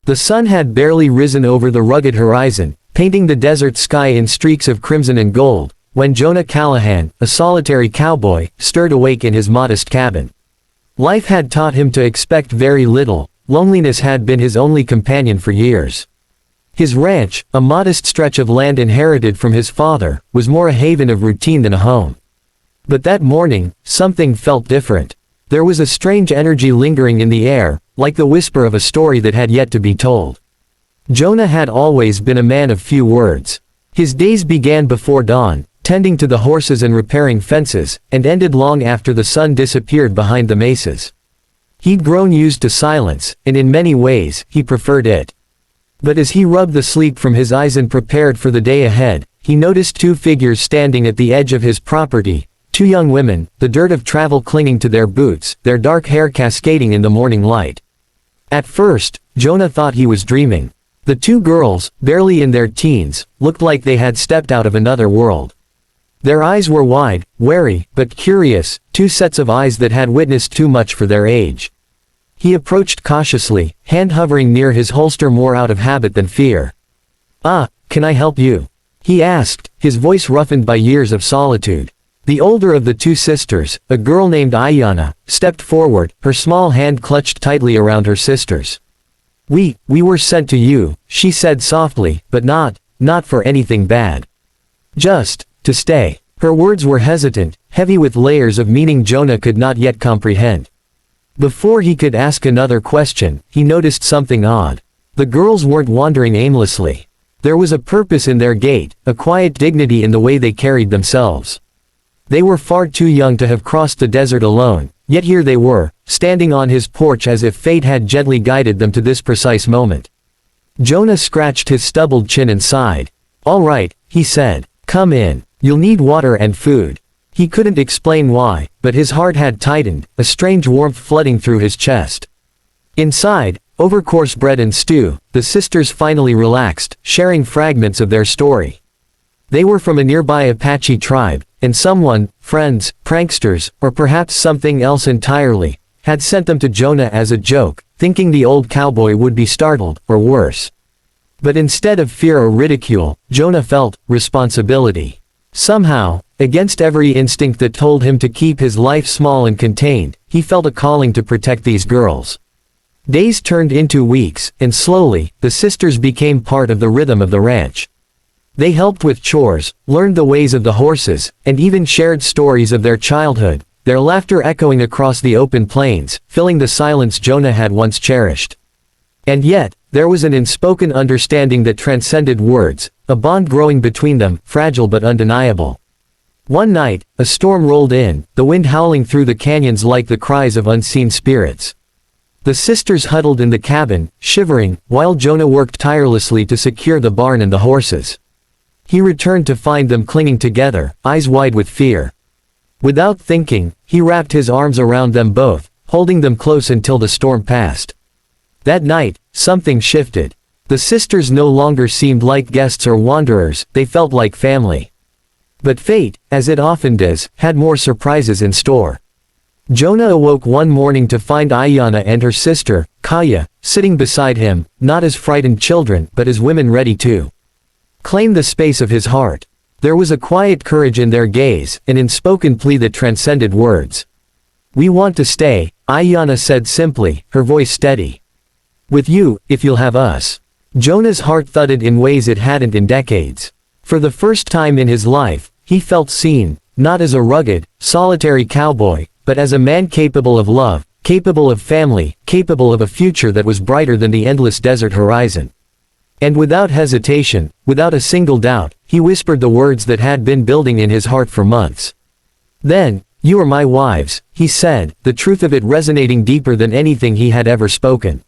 The sun had barely risen over the rugged horizon, painting the desert sky in streaks of crimson and gold, when Jonah Callahan, a solitary cowboy, stirred awake in his modest cabin. Life had taught him to expect very little. Loneliness had been his only companion for years. His ranch, a modest stretch of land inherited from his father, was more a haven of routine than a home. But that morning, something felt different. There was a strange energy lingering in the air, like the whisper of a story that had yet to be told. Jonah had always been a man of few words. His days began before dawn, tending to the horses and repairing fences, and ended long after the sun disappeared behind the mesas. He'd grown used to silence, and in many ways, he preferred it. But as he rubbed the sleep from his eyes and prepared for the day ahead, he noticed two figures standing at the edge of his property, two young women, the dirt of travel clinging to their boots, their dark hair cascading in the morning light. At first, Jonah thought he was dreaming. The two girls, barely in their teens, looked like they had stepped out of another world. Their eyes were wide, wary, but curious, two sets of eyes that had witnessed too much for their age. He approached cautiously, hand hovering near his holster more out of habit than fear. "Ah, can I help you?" he asked, his voice roughened by years of solitude. The older of the two sisters, a girl named Ayanna, stepped forward, her small hand clutched tightly around her sister's. We were sent to you," she said softly, "but not for anything bad. Just to stay." Her words were hesitant, heavy with layers of meaning Jonah could not yet comprehend. Before he could ask another question, he noticed something odd. The girls weren't wandering aimlessly. There was a purpose in their gait, a quiet dignity in the way they carried themselves. They were far too young to have crossed the desert alone, yet here they were, standing on his porch as if fate had gently guided them to this precise moment. Jonah scratched his stubbled chin and sighed. "All right," he said. "Come in. You'll need water and food." He couldn't explain why, but his heart had tightened, a strange warmth flooding through his chest. Inside, over coarse bread and stew, the sisters finally relaxed, sharing fragments of their story. They were from a nearby Apache tribe, and someone, friends, pranksters, or perhaps something else entirely, had sent them to Jonah as a joke, thinking the old cowboy would be startled, or worse. But instead of fear or ridicule, Jonah felt responsibility. Somehow, against every instinct that told him to keep his life small and contained, he felt a calling to protect these girls. Days turned into weeks, and slowly, the sisters became part of the rhythm of the ranch. They helped with chores, learned the ways of the horses, and even shared stories of their childhood, their laughter echoing across the open plains, filling the silence Jonah had once cherished. And yet, there was an unspoken understanding that transcended words, a bond growing between them, fragile but undeniable. One night, a storm rolled in, the wind howling through the canyons like the cries of unseen spirits. The sisters huddled in the cabin, shivering, while Jonah worked tirelessly to secure the barn and the horses. He returned to find them clinging together, eyes wide with fear. Without thinking, he wrapped his arms around them both, holding them close until the storm passed. That night, something shifted. The sisters no longer seemed like guests or wanderers, they felt like family. But fate, as it often does, had more surprises in store. Jonah awoke one morning to find Ayanna and her sister, Kaya, sitting beside him, not as frightened children, but as women ready to claim the space of his heart. There was a quiet courage in their gaze, an unspoken plea that transcended words. "We want to stay," Ayanna said simply, her voice steady. "With you, if you'll have us." Jonah's heart thudded in ways it hadn't in decades. For the first time in his life, he felt seen, not as a rugged, solitary cowboy, but as a man capable of love, capable of family, capable of a future that was brighter than the endless desert horizon. And without hesitation, without a single doubt, he whispered the words that had been building in his heart for months. Then, "You are my wives," he said, the truth of it resonating deeper than anything he had ever spoken.